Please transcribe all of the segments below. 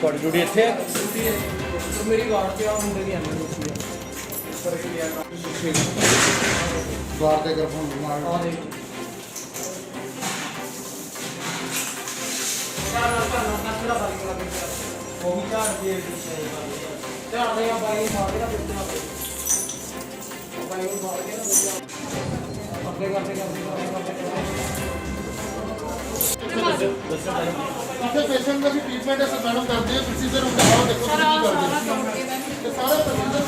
ਤੁਹਾਡੀ ਡਿਊਟੀ ਇੱਥੇ ਹੈ? ਮੇਰੀ ਗਾਰਡ ਤੇ ਆ ਮੁੰਡੇ ਦੀ ਐਮਰਜੈਂਸੀ ਹੈ ਪਰ ਇਹ ਲਿਆ द्वार के ग्रफों मार ਆ ਦੇ ਉਹ ਵੀ ਝਾੜ ਦੇ ਝਾੜ ਦੇ ਆ ਬਾਈ ਮਾਰ ਕੇ ਨਾ ਬਾਈ ਉਹ ਮਾਰ ਕੇ ਨਾ ਅੱਗੇ ਕਰਦੇ इतने पेशेंट का भी ट्रीटमेंट है सब मैडम करते हैं प्रोसीजर उनका आओ देखो क्या करते हैं ये सारा प्रोसीजर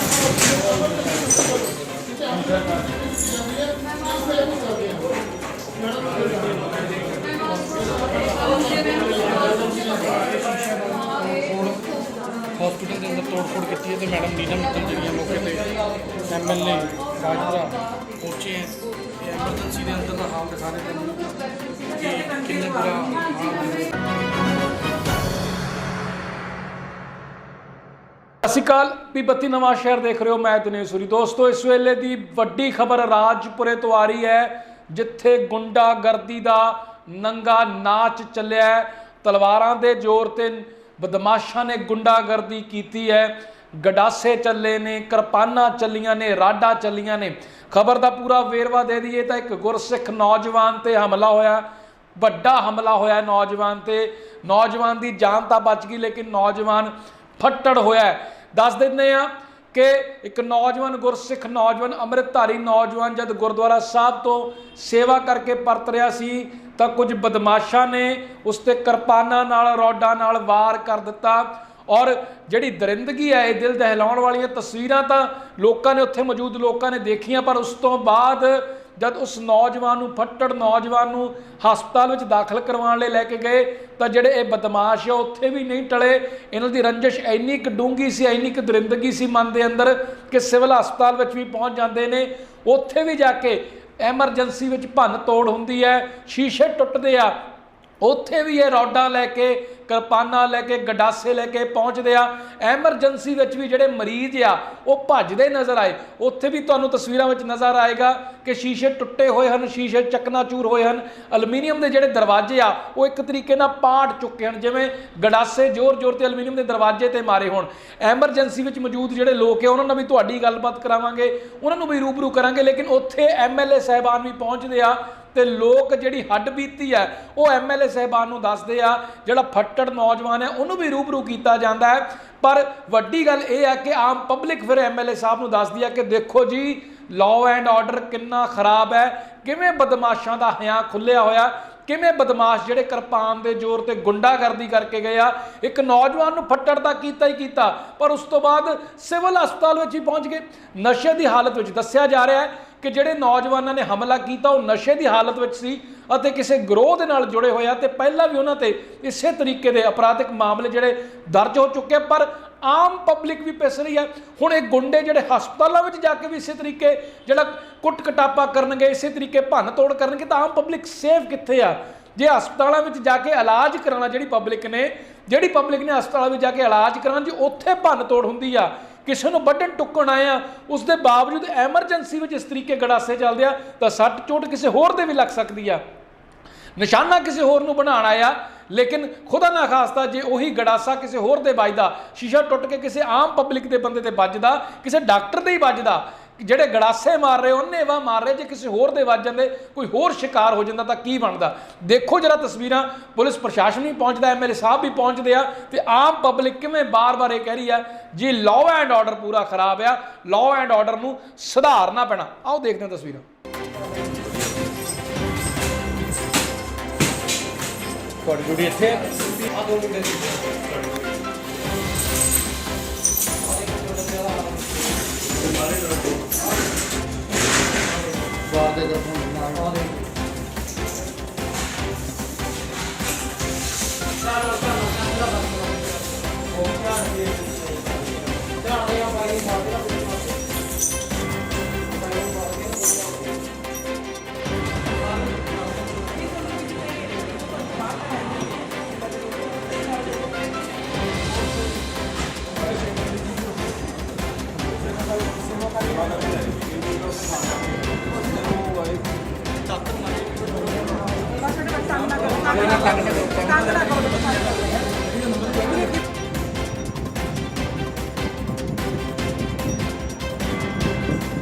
हॉस्पिटल के अंदर तोड़ फोड़ की है तो मैडम नीना मित्तल जी मौके पर MLA राजपुरा पहुँचे हैं एमरजेंसी के अंदर का हाल दिखा रहे थे कि किन्ने बुरा हाल है। ਸਤਿ ਸ਼੍ਰੀ ਅਕਾਲ ਪੀ32 ਨਵਾਂ ਸ਼ਹਿਰ ਦੇਖ ਰਹੇ ਹੋ। ਮੈਂ ਦਿਨੇਸ਼ ਸੂਰੀ। ਦੋਸਤੋ ਇਸ ਵੇਲੇ ਦੀ ਵੱਡੀ ਖਬਰ ਰਾਜਪੁਰੇ ਤੋਂ ਆ ਰਹੀ ਹੈ ਜਿੱਥੇ ਗੁੰਡਾਗਰਦੀ ਦਾ ਨੰਗਾ ਨਾਚ ਚੱਲਿਆ ਹੈ। ਤਲਵਾਰਾਂ ਦੇ ਜ਼ੋਰ ਤੇ ਬਦਮਾਸ਼ਾਂ ਨੇ ਗੁੰਡਾਗਰਦੀ ਕੀਤੀ ਹੈ। ਗਡਾਸੇ ਚੱਲੇ ਨੇ, ਕਿਰਪਾਨਾਂ ਚੱਲੀਆਂ ਨੇ, ਰਾਡਾਂ ਚੱਲੀਆਂ ਨੇ। ਖਬਰ ਦਾ ਪੂਰਾ ਵੇਰਵਾ ਦੇ ਦਈਏ ਤਾਂ ਇੱਕ ਗੁਰਸਿੱਖ ਨੌਜਵਾਨ ਤੇ ਹਮਲਾ ਹੋਇਆ, ਵੱਡਾ ਹਮਲਾ ਹੋਇਆ ਨੌਜਵਾਨ ਤੇ। ਨੌਜਵਾਨ ਦੀ ਜਾਨ ਤਾਂ ਬਚ ਗਈ ਲੇਕਿਨ ਨੌਜਵਾਨ ਫੱਟੜ ਹੋਇਆ। दस दिने कि एक नौजवान गुरसिख नौजवान अमृतधारी नौजवान जब गुरुद्वारा साहब तो सेवा करके परत रहा सी तो कुछ बदमाशा ने उस ते किरपाना नाल रॉडां नाल वार कर दिता और जिहड़ी दरिंदगी है ये दिल दहलाउण वालियां तस्वीरां तां लोकां ने उत्थे मौजूद लोकां ने देखियां पर उस तो बाद जब उस नौजवान नूं फट्टड़ नौजवान नूं हस्पताल में दाखिल करवाउण लई लैके गए तो जिहड़े ये बदमाश है उत्थे भी नहीं टले। इन्हां दी रंजिश इंनी क डूंगी सी, इंनी क दरिंदगी सी मन दे अंदर कि सिविल हस्पताल में भी पहुँच जाते हैं। उत्थे भी जाके एमरजेंसी में भन्न तोड़ हुंदी है, शीशे टुटदे आ, उत्थे भी ये रॉडां लैके किरपाना लैके गडासे लैके पहुँचते आ। एमरजेंसी में भी जोड़े मरीज आ वो भजदे नज़र आए। उत्थे भी तुहानूं तस्वीरां विच नज़र आएगा कि शीशे टुटे हुए हैं, शीशे चकनाचूर हुए हैं। अलमीनीयम के जोड़े दरवाजे आ वो एक तरीके नाल पाट चुके हैं जिवें गडासे जोर जोर ते अलमीनीयम के दरवाजे ते मारे होण। एमरजेंसी में मौजूद जोड़े लोग है उन्होंने भी तुहाडी गलबात करावांगे, उन्होंने भी रूबरू करांगे। लेकिन उत्थे MLA साहिबान भी पहुँचते आ ते लोग जिहड़ी हड्ड बीती है वो MLA साहिबान नूं दसदे आ, जिहड़ा फट्टड़ नौजवान है उन्होंने भी रूबरू किया जाता है। पर वड्डी गल यह है कि आम पब्लिक फिर MLA साहब नूं दसदी है कि देखो जी लॉ एंड ऑर्डर कितना खराब है, किवें बदमाशां दा हया खुलिया होया, किवें बदमाश जिहड़े किरपान के जोर ते गुंडागर्दी करके गए आ। एक नौजवान नूं फट्टड़ तां कीता ही कीता पर उस तो बाद सिविल हस्पताल में ही पहुँच गए। नशे की हालत में दस्सिया जा रहा है कि जिहड़े नौजवानों ने हमला किया वो नशे की हालत में सी अते किसी गिरोह दे नाल जुड़े होया ते पहला भी उन्हां ते इसे तरीके के अपराधिक मामले जिहड़े दर्ज हो चुके पर आम पब्लिक भी पिस रही है। हुण ये गुंडे जिहड़े हस्पतालों में जाके भी इसे तरीके जिहड़ा कुट कटापा करनगे, इसे तरीके भन्न तोड़ करनगे तो आम पब्लिक सेफ कित्थे आ? जे हस्पतालों में जाके इलाज कराना जिहड़ी पब्लिक ने हस्पतालों में जाके इलाज कराना जी उत्थे भन्न तोड़ हुंदी आ, किसी को वड्ढण टुक्कण आए आ उसके बावजूद एमरजेंसी में इस तरीके गड़ासे चलते हैं तो सट चोट किसी होर दे भी लग सकती है, निशाना किसी होर नूं बनाउण आया। लेकिन खुदा ना खास्ता जे उही गड़ासा किसी होर दे वजदा, शीशा टुट के किसी आम पब्लिक के बंदे ते वजदा, किसी डॉक्टर दे ही वजदा, ਜਿਹੜੇ ਗੜਾਸੇ ਮਾਰ ਰਹੇ ਉਹਨੇ ਵਾ ਮਾਰ ਰਹੇ, ਜੇ ਕਿਸੇ ਹੋਰ ਦੇ ਵੱਜ ਜਾਂਦੇ ਕੋਈ ਹੋਰ ਸ਼ਿਕਾਰ ਹੋ ਜਾਂਦਾ ਤਾਂ ਕੀ ਬਣਦਾ। ਦੇਖੋ ਜਰਾ ਤਸਵੀਰਾਂ, ਪੁਲਿਸ ਪ੍ਰਸ਼ਾਸਨ ਵੀ ਪਹੁੰਚਦਾ, MLA ਸਾਹਿਬ ਵੀ ਪਹੁੰਚਦੇ ਆ ਤੇ ਆਮ ਪਬਲਿਕ ਕਿਵੇਂ ਬਾਰ-ਬਾਰ ਇਹ ਕਹਿ ਰਹੀ ਆ ਜੀ ਲਾਅ ਐਂਡ ਆਰਡਰ ਪੂਰਾ ਖਰਾਬ ਆ, ਲਾਅ ਐਂਡ ਆਰਡਰ ਨੂੰ ਸੁਧਾਰਨਾ ਪੈਣਾ। ਆਓ ਦੇਖਦੇ ਹਾਂ ਤਸਵੀਰਾਂ। ਤੁਹਾਡੀ ਡਿਊਟੀ ਇੱਥੇ ਹੈ? ਆ ਦੋ ਮੁੰਡੇ द्वार के ग्रफों मार आ दे ਉਹ ਵੀ ਝਾੜ ਦੇ ਆ ਬਾਈ ਮਾਰ ਕੇ ਮੇਰਾ ਨਾਮ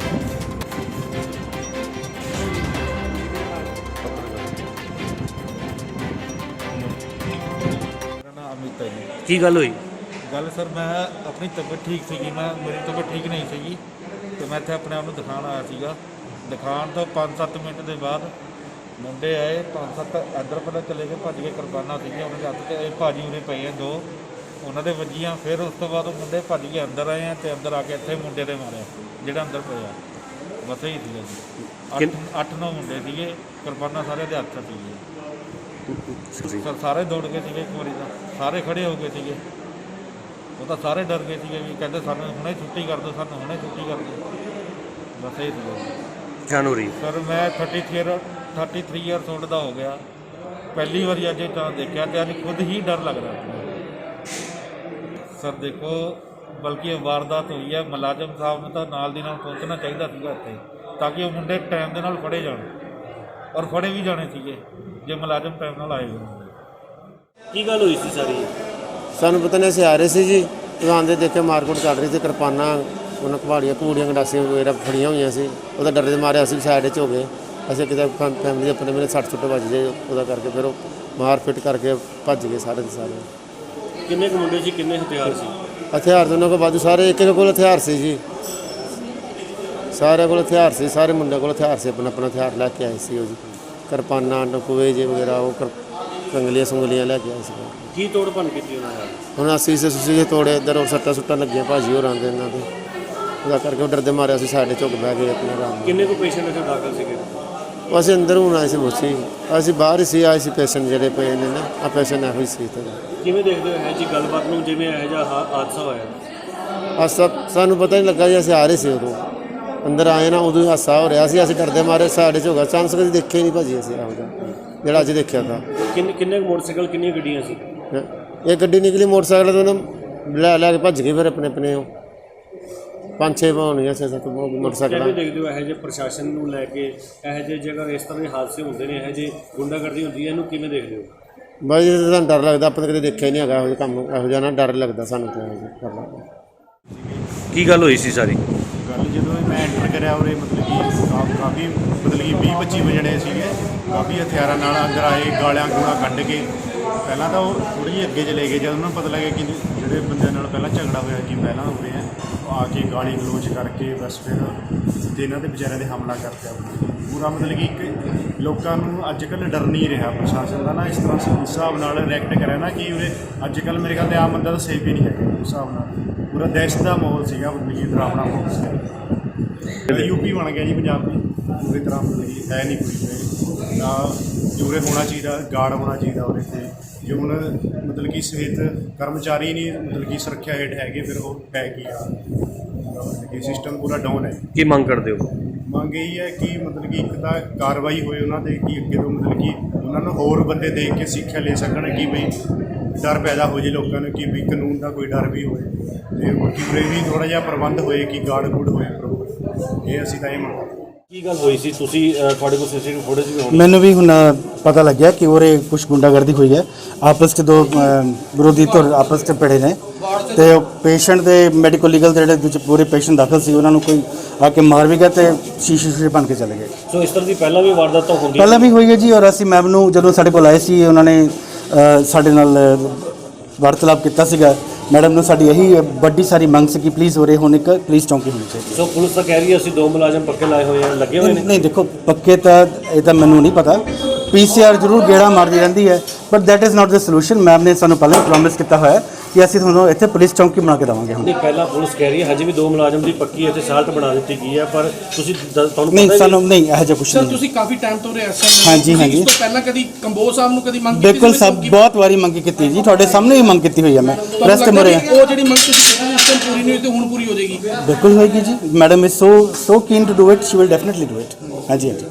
ਅਮਿਤ ਹੈ ਜੀ। ਕੀ ਗੱਲ ਹੋਈ? ਗੱਲ ਸਰ ਮੈਂ ਆਪਣੀ ਤਬੀਅਤ ਠੀਕ ਸੀਗੀ, ਮੇਰੀ ਤਬੀਅਤ ਠੀਕ ਨਹੀਂ ਸੀਗੀ ਤੇ ਮੈਂ ਇੱਥੇ ਆਪਣੇ ਆਪ ਨੂੰ ਦਿਖਾਉਣ ਆਇਆ ਸੀਗਾ। ਦਿਖਾਉਣ ਤੋਂ 5-7 ਮਿੰਟ ਦੇ ਬਾਅਦ ਮੁੰਡੇ ਆਏ, 5-7 ਇੱਧਰ ਪਹਿਲਾਂ ਚਲੇ ਗਏ, ਭੱਜ ਕੇ ਕਿਰਪਾਨਾਂ ਸੀਗੀਆਂ ਉਹਨਾਂ ਦੇ ਹੱਥ 'ਚ। ਇਹ ਭਾਜੀ ਉਰੇ ਪਏ ਆ ਦੋ, ਉਹਨਾਂ ਦੇ ਵੱਜੀਆਂ। ਫਿਰ ਉਸ ਤੋਂ ਬਾਅਦ ਉਹ ਮੁੰਡੇ ਭੱਜ ਕੇ ਅੰਦਰ ਆਏ ਆ ਤੇ ਅੰਦਰ ਆ ਕੇ ਇੱਥੇ ਮੁੰਡੇ ਦੇ ਮਾਰਿਆ ਜਿਹੜਾ ਅੰਦਰ ਪਿਆ। ਬਸ ਇਹੀ ਸੀਗਾ ਜੀ। 8-9 ਮੁੰਡੇ ਸੀਗੇ, ਕਿਰਪਾਨਾਂ ਸਾਰੇ ਦੇ ਹੱਥ 'ਚ ਸੀਗੀਆਂ। ਸਰ ਸਾਰੇ ਦੌੜ ਗਏ ਸੀਗੇ, ਇੱਕ ਵਾਰੀ ਤਾਂ ਸਾਰੇ ਖੜੇ ਹੋ ਗਏ ਸੀਗੇ। ਉਹ ਤਾਂ ਸਾਰੇ ਡਰ ਗਏ ਸੀਗੇ ਵੀ ਕਹਿੰਦੇ ਸਾਨੂੰ ਹੁਣੇ ਛੁੱਟੀ ਕਰ ਦਿਓ, ਸਾਨੂੰ ਹੁਣੇ ਛੁੱਟੀ ਕਰ ਦਿਓ। ਬਸ ਇਹ ਸੀਗਾ ਜਾਨੂਰੀ ਸਰ। ਮੈਂ 33 ਇਅਰਸ ਓਲਡ ਦਾ ਹੋ ਗਿਆ। ਪਹਿਲੀ ਵਾਰੀ ਅੱਜ ਤਾਂ ਦੇਖਿਆ ਤੇ ਅੱਜ ਖੁਦ ਹੀ ਡਰ ਲੱਗ ਰਿਹਾ ਸਰ। ਦੇਖੋ, ਬਲਕਿ ਇਹ ਵਾਰਦਾਤ ਹੋਈ ਹੈ, ਮੁਲਾਜ਼ਮ ਸਾਹਿਬ ਨੂੰ ਤਾਂ ਨਾਲ ਦੀ ਨਾਲ ਪਹੁੰਚਣਾ ਚਾਹੀਦਾ ਸੀਗਾ ਇੱਥੇ, ਤਾਂ ਕਿ ਉਹ ਮੁੰਡੇ ਟਾਈਮ ਦੇ ਨਾਲ ਫੜੇ ਜਾਣ, ਔਰ ਫੜੇ ਵੀ ਜਾਣੇ ਸੀਗੇ ਜੇ ਮੁਲਾਜ਼ਮ ਟਾਈਮ ਨਾਲ ਆਏ ਹੋਣ। ਕੀ ਗੱਲ ਹੋਈ ਸੀ ਸਾਰੀ? ਸਾਨੂੰ ਪਤਾ ਨਹੀਂ, ਅਸੀਂ ਆ ਰਹੇ ਸੀ ਜੀ, ਦੁਕਾਨ ਦੇ ਦੇਖੇ ਮਾਰਕੀਟ ਚੱਲ ਰਹੀ ਸੀ, ਕਿਰਪਾਨਾਂ ਉਹਨਾਂ ਕਬਾੜੀਆਂ ਕੂੜੀਆਂ ਗੰਡਾਸੀਆਂ ਵਗੈਰਾ ਫੜੀਆਂ ਹੋਈਆਂ ਸੀ। ਉਹਦਾ ਡਰ ਦੇ ਮਾਰੇ ਅਸੀਂ ਸਾਈਡ 'ਚ ਹੋ ਗਏ। ਅਸੀਂ ਕਿਤੇ ਫੈਮਿਲੀ ਆਪਣੇ ਮੇਰੇ 60 ਵੱਜ ਜੇ, ਉਹਦਾ ਕਰਕੇ ਫਿਰ ਉਹ ਮਾਰ ਫਿੱਟ ਕਰਕੇ ਭੱਜ ਗਏ ਸਾਰੇ ਦੇ ਸਾਰੇ। ਕਿੰਨੇ ਕੁ ਮੁੰਡੇ ਸੀ, ਕਿੰਨੇ ਹਥਿਆਰ ਸੀ? ਹਥਿਆਰ ਦੋਨੋਂ ਕੋਲ ਵਾਧੂ, ਸਾਰੇ ਇੱਕ ਕੋਲ ਹਥਿਆਰ ਸੀ ਜੀ, ਸਾਰਿਆਂ ਕੋਲ ਹਥਿਆਰ ਸੀ, ਸਾਰੇ ਮੁੰਡਿਆਂ ਕੋਲ ਹਥਿਆਰ ਸੀ, ਆਪਣਾ ਆਪਣਾ ਹਥਿਆਰ ਲੈ ਕੇ ਆਏ ਸੀ ਉਹ ਜੀ। ਕਿਰਪਾਨਾਂ ਨਕੂਏ ਜੇ ਵਗੈਰਾ ਉਹ ਕੰਗਲੀਆਂ ਸੰਗਲੀਆਂ ਲੈ ਕੇ ਆਏ ਸੀ। ਕੀ ਤੋੜ ਭੰਨ ਕੀਤੀ ਉਹਨਾਂ ਨਾਲ? ਹੁਣ ਅਸੀਂ ਸੀਸੇ ਤੋੜੇ, ਇੱਧਰ ਉਹ ਸੱਟਾਂ ਸੁੱਟਾਂ ਲੱਗੀਆਂ ਭਾਜੀ ਹੋਰ ਆਉਂਦੇ ਇਹਨਾਂ ਦੇ, ਉਹਦਾ ਕਰਕੇ ਉਹ ਡਰਦੇ ਮਾਰੇ ਅਸੀਂ ਸਾਡੇ ਝੁੱਕ ਬਹਿ ਗਏ ਆਪਣੇ ਆਰਾਮ ਨਾਲ। ਕਿੰਨੇ ਕੁ ਪੇਸ਼ੈਂਟ ਇੱਥੇ ਦਾਖਲ ਸੀਗੇ? ਉਹ ਅਸੀਂ ਅੰਦਰ ਹੁਣ ਆਏ ਸੀ ਮੁੱਛੀ, ਅਸੀਂ ਬਾਹਰ ਹੀ ਸੀ ਆਏ ਸੀ। ਪੇਸ਼ੈਂਟ ਜਿਹੜੇ ਪਏ ਨੇ ਨਾ, ਆ ਪੇਸ਼ੈਂਟ ਇਹੋ ਹੀ ਸੀ ਇੱਥੇ। ਕਿਵੇਂ ਦੇਖਦੇ ਹੋ ਇਹ ਜੀ ਗੱਲਬਾਤ ਨੂੰ, ਜਿਵੇਂ ਇਹੋ ਜਿਹਾ ਹਾਦਸਾ ਹੋਇਆ? ਸਾਨੂੰ ਪਤਾ ਨਹੀਂ ਲੱਗਾ ਜੀ, ਅਸੀਂ ਆ ਰਹੇ ਸੀ ਉਦੋਂ ਅੰਦਰ ਆਏ ਨਾ, ਉਦੋਂ ਹੀ ਹਾਦਸਾ ਹੋ ਰਿਹਾ ਸੀ। ਅਸੀਂ ਡਰਦੇ ਮਾਰੇ ਸਾਡੇ 'ਚ ਹੋ ਗਿਆ। ਚਾਂਸ ਕਦੇ ਦੇਖੇ ਹੀ ਨਹੀਂ ਭਾਜੀ ਅਸੀਂ ਇਹੋ ਜਿਹਾ ਜਿਹੜਾ ਅੱਜ ਦੇਖਿਆ ਤਾਂ। ਕਿੰਨੇ ਕੁ ਮੋਟਰਸਾਈਕਲ, ਕਿੰਨੀਆਂ ਗੱਡੀਆਂ ਸੀ? ਇਹ ਗੱਡੀ ਨਿਕਲੀ ਮੋਟਰਸਾਈਕਲ ਤੋਂ ਨਾ ਲੈ ਕੇ ਭੱਜ ਗਏ ਫਿਰ ਆਪਣੇ ਉਹ 5-6 ਹੋਣਗੀਆਂ 6-7 ਮੋਟਰਸਾਈਕਲ। ਕਿਵੇਂ ਦੇਖਦੇ ਹੋ ਇਹੋ ਜਿਹੇ ਪ੍ਰਸ਼ਾਸਨ ਨੂੰ ਲੈ ਕੇ, ਇਹੋ ਜਿਹੇ ਜਗ੍ਹਾ ਇਸ ਤਰ੍ਹਾਂ ਦੇ ਹਾਦਸੇ ਹੁੰਦੇ ਨੇ, ਇਹੋ ਜਿਹੇ ਗੁੰਡਾਗਰਦੀ ਹੁੰਦੀ ਹੈ, ਇਹਨੂੰ ਕਿਵੇਂ ਦੇਖਦੇ ਹੋ? ਬਾਈ ਜੀ ਸਾਨੂੰ ਡਰ ਲੱਗਦਾ, ਆਪਾਂ ਤਾਂ ਕਦੇ ਦੇਖਿਆ ਨਹੀਂ ਹੈਗਾ ਇਹੋ ਜਿਹਾ ਕੰਮ, ਇਹੋ ਜਿਹਾ ਨਾ ਡਰ ਲੱਗਦਾ ਸਾਨੂੰ ਤਾਂ ਇਹੋ ਜਿਹਾ ਡਰ ਲੱਗਦਾ। ਕੀ ਗੱਲ ਹੋਈ ਸੀ ਸਾਰੀ? ਗੱਲ ਜਦੋਂ ਮੈਂ ਐਂਟਰ ਕਰਿਆ ਉਰੇ ਮਤਲਬ ਕਿ ਕਾਫੀ ਮਤਲਬ ਕਿ 20-25 ਵਜਣੇ ਸੀਗੇ, ਕਾਫੀ ਹਥਿਆਰਾਂ ਨਾਲ ਅੰਦਰ ਆਏ, ਗਾਲਾਂ ਗੂਲਾਂ ਕੱਢ ਕੇ। ਪਹਿਲਾਂ ਤਾਂ ਉਹ ਥੋੜ੍ਹੀ ਜਿਹੀ ਅੱਗੇ ਚਲੇ ਗਏ, ਜਦੋਂ ਉਹਨਾਂ ਨੂੰ ਪਤਾ ਲੱਗਿਆ ਕਿ ਜਿਹੜੇ ਬੰਦਿਆਂ ਨਾਲ ਪਹਿਲਾਂ ਝਗੜਾ ਹੋਇਆ ਜੀ ਪਹਿਲਾਂ ਹੋ ਰਿਹਾ, ਆ ਕੇ ਗਾਲੀ ਗਲੋਚ ਕਰਕੇ ਬਸ ਫਿਰ ਤੇ ਇਹਨਾਂ ਦੇ ਵਿਚਾਰਿਆਂ ਦੇ ਹਮਲਾ ਕਰਤਾ ਪੂਰਾ। ਮਤਲਬ ਕਿ ਇੱਕ ਲੋਕਾਂ ਨੂੰ ਅੱਜ ਕੱਲ੍ਹ ਡਰ ਨਹੀਂ ਰਿਹਾ ਪ੍ਰਸ਼ਾਸਨ ਦਾ ਨਾ, ਇਸ ਤਰ੍ਹਾਂ ਇਸ ਹਿਸਾਬ ਨਾਲ ਰਿਐਕਟ ਕਰਿਆ ਨਾ ਕਿ ਉਰੇ ਅੱਜ ਕੱਲ੍ਹ ਮੇਰੇ ਖਿਆਲ 'ਤੇ ਆਮ ਬੰਦਾ ਤਾਂ ਸੇਫ ਹੀ ਨਹੀਂ ਹੈਗਾ ਉਸ ਹਿਸਾਬ ਨਾਲ। ਪੂਰਾ ਦਹਿਸ਼ਤ ਦਾ ਮਾਹੌਲ ਸੀਗਾ, ਮਤਲਬ ਕਿ ਡਰਾਵਣਾ ਮਾਹੌਲ ਸੀਗਾ। ਯੂਪੀ ਬਣ ਗਿਆ ਜੀ ਪੰਜਾਬ ਦੀ ਪੂਰੀ ਤਰ੍ਹਾਂ, ਮਤਲਬ ਕਿ ਹੈ ਨਹੀਂ ਕੋਈ ਨਾ ਜੂਰੇ ਹੋਣਾ ਚਾਹੀਦਾ, ਗਾਰਡ ਹੋਣਾ ਚਾਹੀਦਾ ਉਹਦੇ 'ਤੇ। ਜੇ ਹੁਣ ਮਤਲਬ ਕਿ ਸਿਹਤ ਕਰਮਚਾਰੀ ਨਹੀਂ ਮਤਲਬ ਕਿ ਸੁਰੱਖਿਆ ਹੇਠ ਹੈਗੇ, ਫਿਰ ਉਹ ਹੈ ਕੀ ਆ, ਕਿ ਸਿਸਟਮ ਪੂਰਾ ਡਾਊਨ ਹੈ। ਕੀ ਮੰਗ ਕਰਦੇ ਹੋ? ਮੰਗ ਇਹੀ ਹੈ ਕਿ ਮਤਲਬ ਕਿ ਇੱਕ ਤਾਂ ਕਾਰਵਾਈ ਹੋਏ ਉਹਨਾਂ 'ਤੇ, ਕਿ ਅੱਗੇ ਤੋਂ ਮਤਲਬ ਕਿ ਉਹਨਾਂ ਨੂੰ ਹੋਰ ਬੰਦੇ ਦੇਖ ਕੇ ਸਿੱਖਿਆ ਲੈ ਸਕਣ, ਕਿ ਬਈ ਡਰ ਪੈਦਾ ਹੋ ਜੇ ਲੋਕਾਂ ਨੂੰ, ਕਿ ਵੀ ਕਾਨੂੰਨ ਦਾ ਕੋਈ ਡਰ ਵੀ ਹੋਏ, ਅਤੇ ਉਰੇ ਵੀ ਥੋੜ੍ਹਾ ਜਿਹਾ ਪ੍ਰਬੰਧ ਹੋਏ ਕਿ ਗਾਰਡ ਗੂਡ ਹੋਏ ਪ੍ਰੋਪਰ। ਇਹ ਅਸੀਂ ਤਾਂ ਇਹ ਮੰਗਦੇ। ਕੀ ਗੱਲ ਹੋਈ ਸੀ? ਤੁਸੀਂ ਤੁਹਾਡੇ ਕੋਲ ਸੀਸੀਟੀਵੀ ਫੁਟੇਜ ਵੀ ਹੋਣੀ? ਮੈਨੂੰ ਵੀ ਹੁਣ ਪਤਾ ਲੱਗਿਆ ਕਿ ਉਰੇ ਕੁਝ ਗੁੰਡਾਗਰਦੀ ਹੋਈ ਹੈ, ਆਪਸ 'ਚ ਦੋ ਵਿਰੋਧੀ ਧਿਰ ਆਪਸ 'ਚ ਭਿੜੇ ਨੇ, ਤੇ ਪੇਸ਼ੈਂਟ ਦੇ ਮੈਡੀਕਲ ਲੀਗਲ ਦੇ ਜਿਹੜੇ ਦੂਜੇ ਪੂਰੇ ਪੇਸ਼ੈਂਟ ਦਾਖਲ ਸੀ, ਉਹਨਾਂ ਨੂੰ ਕੋਈ ਆ ਕੇ ਮਾਰ ਵੀ ਗਿਆ ਤੇ ਸ਼ੀਸ਼ੇ ਬਣ ਕੇ ਚਲੇ ਗਏ। ਸੋ ਇਸ ਤਰ੍ਹਾਂ ਦੀ ਪਹਿਲਾਂ ਵੀ ਵਾਰਦਾਤਾਂ ਹੁੰਦੀਆਂ? ਪਹਿਲਾਂ ਵੀ ਹੋਈ ਹੈ ਜੀ, ਔਰ ਅਸੀਂ ਮੈਮ ਨੂੰ ਜਦੋਂ ਸਾਡੇ ਕੋਲ ਆਏ ਸੀ, ਉਹਨਾਂ ਨੇ ਸਾਡੇ ਨਾਲ ਵਾਰਤਾਲਾਪ ਕੀਤਾ ਸੀਗਾ। ਮੈਡਮ ਨੂੰ ਸਾਡੀ ਇਹੀ ਵੱਡੀ ਸਾਰੀ ਮੰਗ ਸੀ ਕਿ ਪਲੀਜ਼ ਉਰੇ ਹੁਣ ਇੱਕ ਪੁਲਿਸ ਚੌਂਕੀ ਹੋਣੀ ਚਾਹੀਦੀ। ਸੋ ਪੁਲਿਸ ਤਾਂ ਕਹਿ ਰਹੀ ਹੈ ਅਸੀਂ 2 ਮੁਲਾਜ਼ਮ ਪੱਕੇ ਲਾਏ ਹੋਏ ਆ, ਲੱਗੇ ਹੋਏ ਨੇ? ਨਹੀਂ ਦੇਖੋ, ਪੱਕੇ ਤਾਂ ਇਹ ਤਾਂ ਮੈਨੂੰ ਨਹੀਂ ਪਤਾ, PCR ਜ਼ਰੂਰ ਗੇੜਾ ਮਾਰਦੀ ਰਹਿੰਦੀ ਹੈ, but that is not the solution. Ma'am ਨੇ ਸਾਨੂੰ ਪਹਿਲਾਂ ਹੀ ਪ੍ਰੋਮਿਸ ਕੀਤਾ ਹੋਇਆ ਕਿ ਅਸੀਂ ਤੁਹਾਨੂੰ ਇੱਥੇ ਪੁਲਿਸ ਚੌਂਕੀ ਬਣਾ ਕੇ ਦੇਵਾਂਗੇ। ਹੁਣ ਨਹੀਂ, ਪਹਿਲਾਂ ਪੁਲਿਸ ਕਹਿ ਰਹੀ ਹੈ ਹਜੇ ਵੀ 2 ਮੁਲਾਜ਼ਮ ਦੀ ਪੱਕੀ ਇੱਥੇ ਸਾਲਟ ਬਣਾ ਦਿੱਤੀ ਗਈ ਹੈ, ਪਰ ਤੁਸੀਂ ਤੁਹਾਨੂੰ ਨਹੀਂ, ਪਤਾ ਸਾਨੂੰ ਨਹੀਂ ਇਹੋ ਜਿਹਾ ਕੁਛ ਸਰ ਨਹੀਂ। ਤੁਸੀਂ ਕਾਫੀ ਟਾਈਮ ਤੋਂ ਐਸਐਮ ਹਾਂਜੀ, ਹਾਂਜੀ। ਇਸ ਤੋਂ ਪਹਿਲਾਂ ਕਦੀ ਕੰਬੋਜ ਸਾਹਿਬ ਨੂੰ ਕਦੀ ਮੰਗ ਕੀਤੀ? ਬਿਲਕੁਲ ਸਭ ਬਹੁਤ ਵਾਰੀ ਮੰਗ ਕੀਤੀ ਜੀ, ਤੁਹਾਡੇ ਸਾਹਮਣੇ ਹੀ ਮੰਗ ਕੀਤੀ ਹੋਈ ਹੈ। ਮੈਂ ਪ੍ਰੈਸ ਤੇ ਮਰੇ ਉਹ ਜਿਹੜੀ ਮੰਗ ਤੁਸੀਂ ਕੀਤੀ ਉਸ ਟਾਈਮ ਪੂਰੀ ਨਹੀਂ ਹੋਈ ਤੇ ਹੁਣ ਪੂਰੀ ਹੋ ਜਾਏਗੀ? ਬਿਲਕੁਲ ਹੋਏਗੀ ਜੀ। Madam is so keen to do it, she will definitely do it. ਹਾਂਜੀ ਹਾਂਜੀ।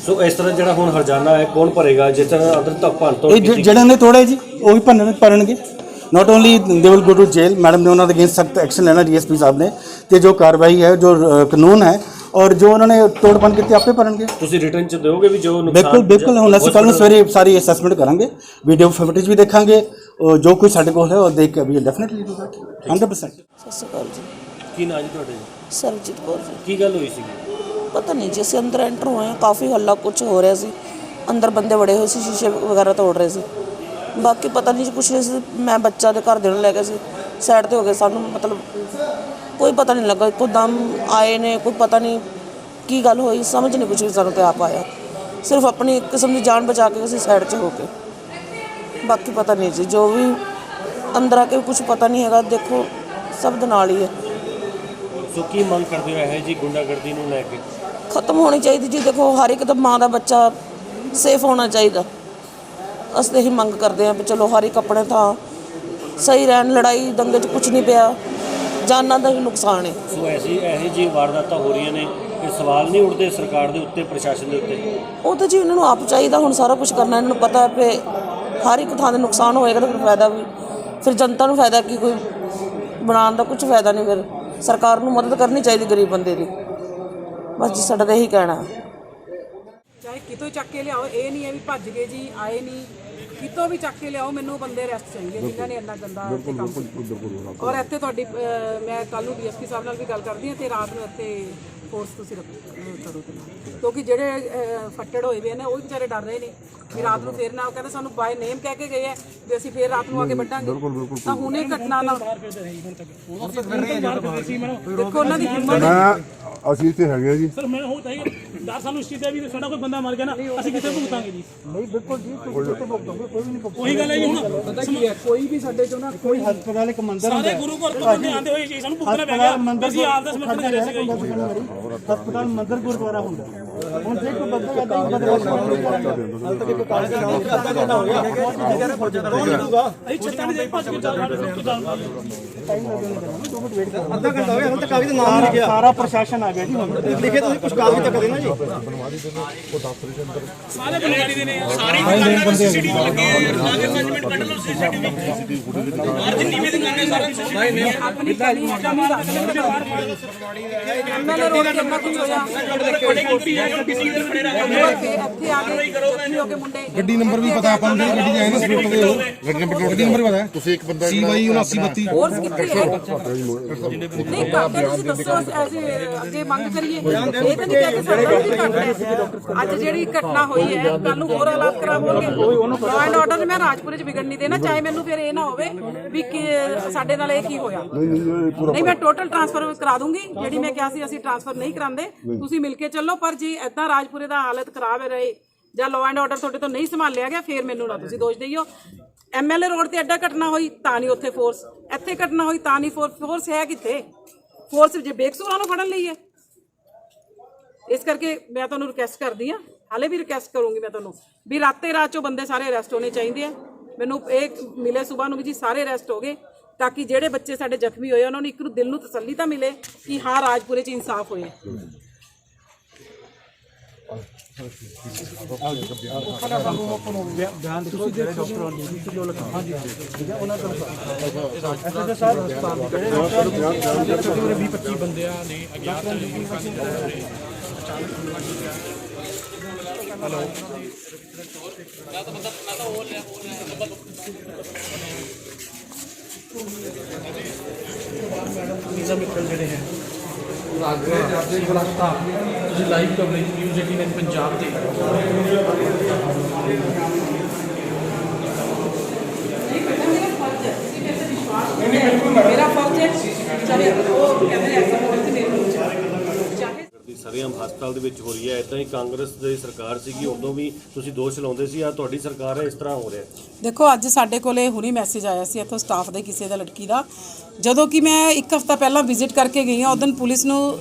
ਸੋ ਇਸ ਤਰ੍ਹਾਂ ਜਿਹੜਾ ਹੁਣ ਹਰਜਾਨਾ ਹੈ ਕੌਣ ਭਰੇਗਾ? ਜਿਸ ਤਰ੍ਹਾਂ ਅੰਦਰ ਤੱਕ ਭੰਨ ਤੋੜ ਇਹ ਜਿਹੜਾ ਨੇ ਤੋੜਿਆ ਜੀ ਉਹੀ ਭਰਨਗੇ। Not only they will go to jail. Madam ਨੇ ਉਹਨਾਂ ਦੇ ਅਗੇਂਸਟ ਸਖਤ ਐਕਸ਼ਨ ਲੈਣਾ, DSP ਸਾਹਿਬ ਨੇ, ਤੇ ਜੋ ਕਾਰਵਾਈ ਹੈ, ਜੋ ਕਾਨੂੰਨ ਹੈ ਔਰ ਜੋ ਉਹਨਾਂ ਨੇ ਤੋੜਪਨ ਕੀਤੀ ਆਪੇ ਭਰਨਗੇ। ਤੁਸੀਂ ਰਿਟਰਨ ਚ ਦਿਓਗੇ ਵੀ ਜੋ ਨੁਕਸਾਨ? ਬਿਲਕੁਲ ਬਿਲਕੁਲ, ਹੁਣ ਅਸੀਂ ਕੱਲ੍ਹ ਨੂੰ ਸਵੇਰੇ ਸਾਰੀ ਅਸੈਸਮੈਂਟ ਕਰਾਂਗੇ, ਵੀਡੀਓ ਫੁਟੇਜ ਵੀ ਦੇਖਾਂਗੇ, ਜੋ ਕੁਝ ਸਾਡੇ ਕੋਲ ਹੈ ਉਹ ਦੇਖ ਕੇ ਵੀ ਡੈਫੀਨਿਟਲੀ ਡੂ ਦੈਟ 100%। ਸਤਿ ਸ਼੍ਰੀ ਅਕਾਲ ਜੀ। ਕੀ ਨਾਂ ਜੀ ਤੁਹਾਡੇ ਜੀ? ਸਰਬਜੀਤ ਕੌਰ ਜੀ। ਕੀ ਗੱਲ ਹੋਈ ਸੀਗੀ? ਪਤਾ ਨਹੀਂ ਜੀ, ਅਸੀਂ ਅੰਦਰ ਐਂਟਰ ਹੋਏ ਹਾਂ, ਕਾਫੀ ਹੱਲਾ ਕੁਛ ਹੋ ਰਿਹਾ ਸੀ, ਅੰਦਰ ਬੰਦੇ ਵੜੇ ਹੋਏ ਸੀ, ਸ਼ੀਸ਼ੇ ਵਗੈਰਾ ਤੋੜ ਰਹੇ ਸੀ। ਬਾਕੀ ਪਤਾ ਨਹੀਂ ਜੀ ਕੁਛ ਨਹੀਂ ਸੀ, ਮੈਂ ਬੱਚਾ ਦੇ ਘਰ ਦੇ ਨੂੰ ਲੈ ਕੇ ਸੀ, ਸਾਈਡ 'ਤੇ ਹੋ ਗਏ, ਸਾਨੂੰ ਮਤਲਬ ਕੋਈ ਪਤਾ ਨਹੀਂ ਲੱਗਾ, ਇੱਕੋ ਦਮ ਆਏ ਨੇ, ਕੋਈ ਪਤਾ ਨਹੀਂ ਕੀ ਗੱਲ ਹੋਈ, ਸਮਝ ਨਹੀਂ ਕੁਛ ਵੀ ਸਾਨੂੰ ਤਾਂ ਆਪ ਆਇਆ, ਸਿਰਫ ਆਪਣੀ ਇੱਕ ਕਿਸਮ ਦੀ ਜਾਨ ਬਚਾ ਕੇ ਅਸੀਂ ਸਾਈਡ 'ਚ ਹੋ ਕੇ, ਬਾਕੀ ਪਤਾ ਨਹੀਂ ਜੀ, ਜੋ ਵੀ ਅੰਦਰ ਆ ਕੇ ਕੁਛ ਪਤਾ ਨਹੀਂ ਹੈਗਾ, ਦੇਖੋ ਸਭ ਦੇ ਨਾਲ ਹੀ ਹੈ। ਸੋ ਕੀ ਮੰਗ ਕਰਦੇ ਹੋ ਇਹ ਜੀ ਗੁੰਡਾਗਰਦੀ ਨੂੰ ਲੈ ਕੇ? ਖਤਮ ਹੋਣੀ ਚਾਹੀਦੀ ਜੀ, ਦੇਖੋ ਹਰ ਇੱਕ ਦਾ ਮਾਂ ਦਾ ਬੱਚਾ ਸੇਫ ਹੋਣਾ ਚਾਹੀਦਾ, ਅਸੀਂ ਤਾਂ ਇਹੀ ਮੰਗ ਕਰਦੇ ਹਾਂ ਵੀ ਚਲੋ ਹਰ ਇੱਕ ਆਪਣੇ ਥਾਂ ਸਹੀ ਰਹਿਣ, ਲੜਾਈ ਦੰਗੇ 'ਚ ਕੁਛ ਨਹੀਂ ਪਿਆ, ਜਾਨਾਂ ਦਾ ਵੀ ਨੁਕਸਾਨ ਹੈ। ਸੋ ਇਹੋ ਜਿਹੀ ਵਾਰਦਾਤਾਂ ਹੋ ਰਹੀਆਂ ਨੇ, ਇਹ ਸਵਾਲ ਨਹੀਂ ਉੱਠਦੇ ਸਰਕਾਰ ਦੇ ਉੱਤੇ, ਪ੍ਰਸ਼ਾਸਨ ਦੇ ਉੱਤੇ? ਉਹ ਤਾਂ ਜੀ ਇਹਨਾਂ ਨੂੰ ਆਪ ਚਾਹੀਦਾ ਹੁਣ ਸਾਰਾ ਕੁਝ ਕਰਨਾ, ਇਹਨਾਂ ਨੂੰ ਪਤਾ ਹੈ ਕਿ ਹਰ ਇੱਕ ਥਾਂ 'ਤੇ ਨੁਕਸਾਨ ਹੋਏਗਾ ਤਾਂ ਫਿਰ ਫਾਇਦਾ ਵੀ, ਫਿਰ ਜਨਤਾ ਨੂੰ ਫਾਇਦਾ ਕੀ, ਕੋਈ ਬਣਾਉਣ ਦਾ ਕੁਝ ਫਾਇਦਾ ਨਹੀਂ, ਫਿਰ ਸਰਕਾਰ ਨੂੰ ਮਦਦ ਕਰਨੀ ਚਾਹੀਦੀ ਗਰੀਬ ਬੰਦੇ ਦੀ, ਬਸ ਜੀ ਸਾਡਾ ਤਾਂ ਇਹੀ ਕਹਿਣਾ। ਚਾਹੇ ਕਿਤੋਂ ਚੱਕ ਕੇ ਲਿਆਓ, ਇਹ ਨਹੀਂ ਹੈ ਵੀ ਭੱਜ ਗਏ ਜੀ, ਆਏ ਨਹੀਂ, ਕਿਤੋਂ ਵੀ ਚੱਕ ਕੇ ਲਿਆਓ, ਮੈਨੂੰ ਬੰਦੇ ਅਰੈਸਟ ਚਾਹੀਦੇ ਜਿਨ੍ਹਾਂ ਨੇ ਇੰਨਾ ਗੰਦਾ ਕੰਮ ਕੀਤਾ। ਔਰ ਇੱਥੇ ਤੁਹਾਡੀ ਮੈਂ ਕੱਲ੍ਹ ਨੂੰ ਡੀਐਸਪੀ ਸਾਹਿਬ ਨਾਲ ਵੀ ਗੱਲ ਕਰਦੀ ਹਾਂ, ਤੇ ਰਾਤ ਨੂੰ ਇੱਥੇ ਫੋਰਸ ਤੁਸੀਂ ਕਰੋ ਤੇ ਨਾਲ, ਕਿਉਂਕਿ ਜਿਹੜੇ ਫੱਟੜ ਹੋਏ ਵੇ ਨੇ ਉਹ ਵੀ ਵਿਚਾਰੇ ਡਰ ਰਹੇ ਨੇ ਵੀ ਰਾਤ ਨੂੰ ਫੇਰ ਨਾ, ਉਹ ਕਹਿੰਦੇ ਸਾਨੂੰ ਬਾਏ ਨੇਮ ਕਹਿ ਕੇ ਗਏ ਹੈ ਵੀ ਅਸੀਂ ਫੇਰ ਰਾਤ ਨੂੰ ਆ ਕੇ ਵੱਢਾਂਗੇ, ਤਾਂ ਹੁਣ ਇਹ ਘਟਨਾ ਨਾ ਦੇਖੋ ਉਹਨਾਂ ਦੀ ਹਿੰਮਤ। ਅਸੀਂ ਇੱਥੇ ਹੈਗੇ ਜੀ ਸਰ, ਮੈਂ ਉਹ ਤਾਂ ਡਰ ਸਾਨੂੰ ਇਸ ਚੀਜ਼ ਦਾ ਵੀ ਸਾਡਾ ਕੋਈ ਬੰਦਾ ਮਰ ਗਿਆ ਨਾ, ਅਸੀਂ ਕਿੱਥੇ ਭੁਗਤਾਂਗੇ ਜੀ? ਨਹੀਂ ਬਿਲਕੁਲ ਜੀ, ਕੋਈ ਵੀ ਨਹੀਂ ਭੁਗਤਾਂਗੇ। ਉਹੀ ਗੱਲ ਹੈ ਜੀ, ਹੁਣ ਪਤਾ ਕੀ ਹੈ, ਕੋਈ ਵੀ ਸਾਡੇ ਚੋਂ ਨਾ ਕੋਈ ਹਸਪਤਾਲ ਇੱਕ ਮੰਦਰ ਹੁੰਦਾ, ਸਾਰੇ ਗੁਰੂ ਘਰ ਤੋਂ ਬੰਦੇ ਆਉਂਦੇ ਹੋਏ ਜੀ, ਸਾਨੂੰ ਭੁਗਤਣਾ ਪੈ ਗਿਆ, ਅਸੀਂ ਆਪ ਦਾ ਸਮਰਥਨ ਕਰ ਰਹੇ ਸੀ। ਹਸਪਤਾਲ ਮੰਦਰ ਗੁਰਦੁਆਰਾ ਹੁੰਦਾ, ਹੁਣ ਜੇ ਕੋਈ ਬੰਦਾ ਕਹਿੰਦਾ ਹੀ ਬਦਲਾ ਅਸੀਂ ਛੱਤਾਂ ਦੇ ਭੱਜ ਕੇ ਚੱਲ ਰਹੇ, ਅੱਧਾ ਘੰਟਾ ਹੋ ਗਿਆ, ਹੁਣ ਤੱਕ ਕਾਗਜ਼ ਨਾਮ ਨਹੀਂ ਲਿਖਿਆ, ਸਾਰਾ ਪ੍ਰਸ਼ਾਸਨ ਆ ਗਿਆ ਜੀ, ਹੁਣ ਲਿਖੇ ਤੁਸੀਂ ਕੁਝ ਕਾਗਜ਼ ਤੱਕ ਦੇਣਾ ਜੀ, ਸਾਰੇ ਬੁਨਿਆਦੀ ਦੇ ਨੇ, ਸਾਰੇ ਸੀਸੀਟੀਵੀ ਲੱਗੇ ਆ, ਨਾਗਰ ਮੈਨੇਜਮੈਂਟ ਕੱਢ ਲਓ ਸੀਸੀਟੀਵੀ, ਬਾਹਰ ਜਿੰਨੀ ਵੀ ਦੁਕਾਨਾਂ ਸਾਰੇ ਸੀਸੀਟੀਵੀ ਆਪਣੀ ਕਾਲੀ ਕੰਮ ਦਾ ਐਮਐਲਏ ਰੋਡ ਤੇ ਅੱਗਾ ਕੀ ਹੋਇਆ, ਬੜੇ ਗੁੱਟੀ ਹੈ ਕਿਸੇ ਦੇ ਖੜੇ ਰਹੋ, ਇੱਥੇ ਆ ਕੇ ਜ਼ਖਮੀ ਹੋ ਕੇ ਮੁੰਡੇ, ਗੱਡੀ ਨੰਬਰ ਵੀ ਪਤਾ ਆਪਾਂ ਨੂੰ, ਗੱਡੀ ਜਾਏ ਨਾ ਸਵਿਫਟ ਦੇ, ਗੱਡੀ ਨੰਬਰ ਪਤਾ ਤੁਸੀਂ ਇੱਕ ਬੰਦਾ CY 7932 ਹੋਰ ਕਿੱਥੇ ਹੈ ਨਹੀਂ ਕਰਦੇ, ਤੁਸੀਂ ਦੱਸੋ ਅਸੀਂ ਅੱਗੇ ਮੰਗ ਕਰੀਏ, ਇਹ ਤਾਂ ਨਹੀਂ ਕਹਿ ਕੇ ਸਰਕਾਰ ਦੀ ਘਟਨਾ ਹੈ, ਅੱਜ ਜਿਹੜੀ ਘਟਨਾ ਹੋਈ ਹੈ ਕੱਲ ਨੂੰ ਹੋਰ ਹਾਲਾਤ ਖਰਾਬ ਹੋਣਗੇ, ਲਾਅ ਐਂਡ ਆਰਡਰ ਮੈਂ ਰਾਜਪੁਰੇ 'ਚ ਵਿਗੜ ਨਹੀਂ ਦੇਣਾ, ਚਾਹੇ ਮੈਨੂੰ ਫਿਰ ਇਹ ਨਾ ਹੋਵੇ ਵੀ ਸਾਡੇ ਨਾਲ ਇਹ ਕੀ ਹੋਇਆ, ਨਹੀਂ ਮੈਂ ਟੋਟਲ ਟ੍ਰਾਂਸਫਰ ਕਰਾ ਦੂੰਗੀ, ਜਿਹੜੀ ਮੈਂ ਕਿਹਾ ਸੀ ਅਸੀਂ ਟ੍ਰਾਂਸਫਰ ਨਹੀਂ ਕਰਾਉਂਦੇ, ਤੁਸੀਂ ਮਿਲ ਕੇ ਚੱਲੋ, ਪਰ ਜੇ ਏਦਾਂ ਰਾਜਪੁਰੇ ਦਾ ਹਾਲਤ ਖਰਾਬ ਰਹੇ ਜਾਂ ਲਾਅ ਐਂਡ ਆਰਡਰ ਤੁਹਾਡੇ ਤੋਂ ਨਹੀਂ ਸੰਭਾਲਿਆ ਗਿਆ, ਫਿਰ ਮੈਨੂੰ ਨਾ ਤੁਸੀਂ ਦੋਸ਼ ਦੇਈਓ। ਐਮਐਲਏ ਰੋਡ ਤੇ ਐਡਾ ਘਟਨਾ ਹੋਈ ਤਾਂ ਨਹੀਂ ਉੱਥੇ ਫੋਰਸ, ਇੱਥੇ ਘਟਨਾ ਹੋਈ ਤਾਂ ਨਹੀਂ ਫੋਰਸ ਹੈ ਕਿੱਥੇ? ਫੋਰਸ ਜੇ ਬੇਕਸੂਰਾਂ ਨੂੰ ਫੜਨ ਲਈ ਹੈ। ਇਸ ਕਰਕੇ ਮੈਂ ਤੁਹਾਨੂੰ ਰਿਕੁਐਸਟ ਕਰਦੀ ਹਾਂ, ਹਾਲੇ ਵੀ ਰਿਕੁਐਸਟ ਕਰੂੰਗੀ ਮੈਂ ਤੁਹਾਨੂੰ ਵੀ ਰਾਤੇ ਰਾਤ 'ਚੋਂ ਬੰਦੇ ਸਾਰੇ ਅਰੈਸਟ ਹੋਣੇ ਚਾਹੀਦੇ ਆ। ਮੈਨੂੰ ਇਹ ਮਿਲੇ ਸੁਬਾਹ ਨੂੰ ਵੀ ਜੀ ਸਾਰੇ ਅਰੈਸਟ ਹੋ ਗਏ, ਤਾਂ ਕਿ ਜਿਹੜੇ ਬੱਚੇ ਸਾਡੇ ਜ਼ਖਮੀ ਹੋਏ ਉਹਨਾਂ ਨੂੰ ਇੱਕ ਨੂੰ ਦਿਲ ਨੂੰ ਤਸੱਲੀ ਤਾਂ ਮਿਲੇ ਕਿ ਹਾਂ ਰਾਜਪੁਰੇ 'ਚ ਇਨਸਾਫ ਹੋਇਆ। ਜਿਹੜੇ ਹੈ ਤੁਸੀਂ ਲਾਈਵ ਕਵਰੇਜ ਨਿਊਜ਼ 18 ਪੰਜਾਬ ਤੇ ਮੇਰਾ ਫਰਜ਼ ਹੈ, ਚਾਹੇ ਉਹ ਕਹਿੰਦੇ ਐਸਾ ਫਰਜ਼ ਮੇਰੇ ਨੂੰ ਚਾਹੇ ਸਰੇਆਮ ਹਸਪਤਾਲ ਦੇ ਵਿੱਚ ਹੋ ਰਹੀ ਹੈ, ਇਦਾਂ ਹੀ ਕਾਂਗਰਸ ਦੀ ਸਰਕਾਰ ਸੀਗੀ ਉਦੋਂ ਵੀ ਤੁਸੀਂ ਦੋਸ਼ ਲਾਉਂਦੇ ਸੀ, ਆ ਤੁਹਾਡੀ ਸਰਕਾਰ ਹੈ ਇਸ ਤਰ੍ਹਾਂ ਹੋ ਰਿਹਾ? ਦੇਖੋ ਅੱਜ ਸਾਡੇ ਕੋਲੇ ਹੁਣੀ ਮੈਸੇਜ ਆਇਆ ਸੀ ਇੱਥੋਂ ਸਟਾਫ ਦੇ ਕਿਸੇ ਦਾ ਲੜਕੀ ਦਾ, ਜਦੋਂ ਕਿ ਮੈਂ ਇੱਕ ਹਫ਼ਤਾ ਪਹਿਲਾਂ ਵਿਜ਼ਿਟ ਕਰਕੇ ਗਈ ਹਾਂ, ਉਦੋਂ ਪੁਲਿਸ ਨੂੰ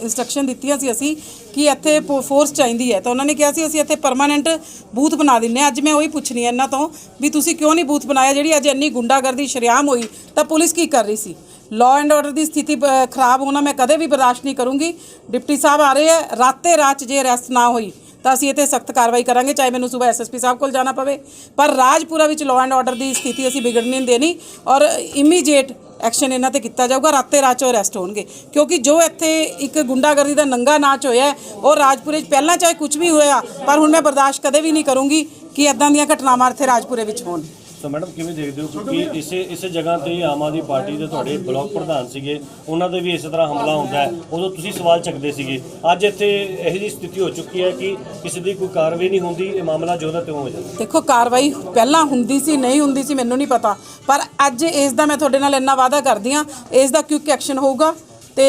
ਇੰਸਟਰਕਸ਼ਨ ਦਿੱਤੀਆਂ ਸੀ ਅਸੀਂ ਕਿ ਇੱਥੇ ਫੋਰਸ ਚਾਹੀਦੀ ਹੈ, ਤਾਂ ਉਹਨਾਂ ਨੇ ਕਿਹਾ ਸੀ ਅਸੀਂ ਇੱਥੇ ਪਰਮਾਨੈਂਟ ਬੂਥ ਬਣਾ ਦਿੰਦੇ ਹਾਂ। ਅੱਜ ਮੈਂ ਉਹੀ ਪੁੱਛਣੀ ਹੈ ਇਹਨਾਂ ਤੋਂ ਵੀ ਤੁਸੀਂ ਕਿਉਂ ਨਹੀਂ ਬੂਥ ਬਣਾਇਆ? ਜਿਹੜੀ ਅੱਜ ਇੰਨੀ ਗੁੰਡਾਗਰਦੀ ਸ਼ਰੇਆਮ ਹੋਈ ਤਾਂ ਪੁਲਿਸ ਕੀ ਕਰ ਰਹੀ ਸੀ? ਲਾਅ ਐਂਡ ਆਰਡਰ ਦੀ ਸਥਿਤੀ ਖਰਾਬ ਹੋਣਾ ਮੈਂ ਕਦੇ ਵੀ ਬਰਦਾਸ਼ਤ ਨਹੀਂ ਕਰੂੰਗੀ। ਡਿਪਟੀ ਸਾਹਿਬ ਆ ਰਹੇ ਹੈ, ਰਾਤੇ ਰਾਤ ਜੇ ਅਰੈਸਟ ਨਾ ਹੋਈ ਤਾਂ ਅਸੀਂ ਇੱਥੇ ਸਖਤ ਕਾਰਵਾਈ ਕਰਾਂਗੇ, ਚਾਹੇ ਮੈਨੂੰ ਸਵੇਰ SSP ਸਾਹਿਬ ਕੋਲ ਜਾਣਾ ਪਵੇ, ਪਰ ਰਾਜਪੁਰਾ ਵਿੱਚ ਲਾਅ ਐਂਡ ਆਰਡਰ ਦੀ ਸਥਿਤੀ ਅਸੀਂ ਵਿਗੜਨ ਨਹੀਂ ਦੇਣੀ। ਔਰ ਇਮੀਡੀਏਟ ਐਕਸ਼ਨ ਇਹਨਾਂ ਤੇ ਕੀਤਾ ਜਾਊਗਾ, ਰਾਤੇ ਰਾਤ 'ਚ ਅਰੈਸਟ ਹੋਣਗੇ। ਕਿਉਂਕਿ ਜੋ ਇੱਥੇ ਇੱਕ ਗੁੰਡਾਗਰਦੀ ਦਾ ਨੰਗਾ ਨਾਚ ਹੋਇਆ ਉਹ ਰਾਜਪੁਰੇ 'ਚ ਪਹਿਲਾਂ ਚਾਹੇ ਕੁਝ ਵੀ ਹੋਇਆ, ਪਰ ਹੁਣ ਮੈਂ ਬਰਦਾਸ਼ਤ ਕਦੇ ਵੀ ਨਹੀਂ ਕਰੂੰਗੀ ਕਿ ਇੱਦਾਂ ਦੀਆਂ ਘਟਨਾਵਾਂ ਇੱਥੇ ਰਾਜਪੁਰੇ ਵਿੱਚ ਹੋਣ। ਤਾਂ ਮੈਡਮ ਕਿਵੇਂ ਦੇਖਦੇ ਹੋ ਕਿਉਂਕਿ ਇਸੇ ਜਗ੍ਹਾ ਤੇ ਆਮ ਆਦਮੀ ਪਾਰਟੀ ਦੇ ਤੁਹਾਡੇ ਬਲਾਕ ਪ੍ਰਧਾਨ ਸੀਗੇ, ਉਹਨਾਂ ਦੇ ਵੀ ਇਸੇ ਤਰ੍ਹਾਂ ਹਮਲਾ ਹੁੰਦਾ ਹੈ, ਉਦੋਂ ਤੁਸੀਂ ਸਵਾਲ ਚੱਕਦੇ ਸੀਗੇ। ਅੱਜ ਇੱਥੇ ਇਹੋ ਜਿਹੀ ਸਥਿਤੀ ਹੋ ਚੁੱਕੀ ਹੈ ਕਿ ਕਿਸੇ ਦੀ ਕੋਈ ਕਾਰਵਾਈ ਨਹੀਂ ਹੁੰਦੀ, ਇਹ ਮਾਮਲਾ ਜੋ ਦਾ ਤਿਉਂ ਹੋ ਜਾਂਦਾ। ਦੇਖੋ ਕਾਰਵਾਈ ਪਹਿਲਾਂ ਹੁੰਦੀ ਸੀ ਨਹੀਂ ਹੁੰਦੀ ਸੀ ਮੈਨੂੰ ਨਹੀਂ ਪਤਾ, ਪਰ ਅੱਜ ਇਸ ਦਾ ਮੈਂ ਤੁਹਾਡੇ ਨਾਲ ਇੰਨਾ ਵਾਅਦਾ ਕਰਦੀ ਹਾਂ, ਇਸ ਦਾ ਕਿਉਂਕਿ ਐਕਸ਼ਨ ਹੋਊਗਾ ਤੇ